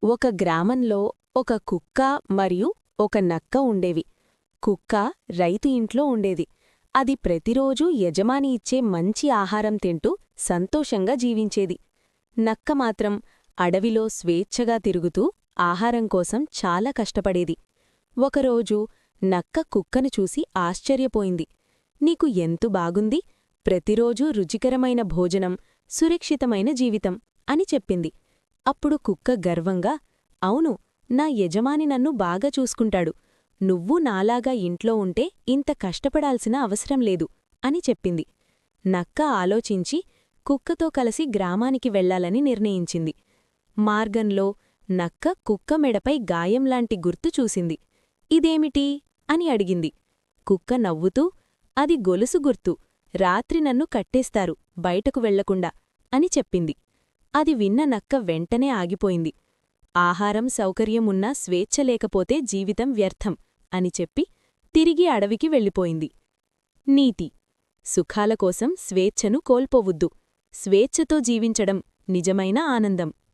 ఒక గ్రామంలో ఒక కుక్క మరియు ఒక నక్క ఉండేవి. కుక్క రైతు ఇంట్లో ఉండేది. అది ప్రతిరోజూ యజమాని ఇచ్చే మంచి ఆహారం తింటూ సంతోషంగా జీవించేది. నక్క మాత్రం అడవిలో స్వేచ్ఛగా తిరుగుతూ ఆహారం కోసం చాలా కష్టపడేది. ఒకరోజు నక్క కుక్కను చూసి ఆశ్చర్యపోయింది. నీకు ఎంతు బాగుంది, ప్రతిరోజూ రుచికరమైన భోజనం, సురక్షితమైన జీవితం అని చెప్పింది. అప్పుడు కుక్క గర్వంగా, అవును, నా యజమాని నన్ను బాగా చూసుకుంటాడు. నువ్వు నాలాగా ఇంట్లో ఉంటే ఇంత కష్టపడాల్సిన అవసరం లేదు అని చెప్పింది. నక్క ఆలోచించి కుక్కతో కలిసి గ్రామానికి వెళ్లాలని నిర్ణయించింది. మార్గంలో నక్క కుక్క మెడపై గాయంలాంటి గుర్తు చూసింది. ఇదేమిటి అని అడిగింది. కుక్క నవ్వుతూ, అది గొలుసు గుర్తు, రాత్రి నన్ను కట్టేస్తారు బయటకు వెళ్లకుండా అని చెప్పింది. అది విన్న నక్క వెంటనే ఆగిపోయింది. ఆహారం సౌకర్యం ఉన్నా స్వేచ్ఛ లేకపోతే జీవితం వ్యర్థం అని చెప్పి తిరిగి అడవికి వెళ్ళిపోయింది. నీతి: సుఖాల కోసం స్వేచ్ఛను కోల్పోవద్దు. స్వేచ్ఛతో జీవించడం నిజమైన ఆనందం.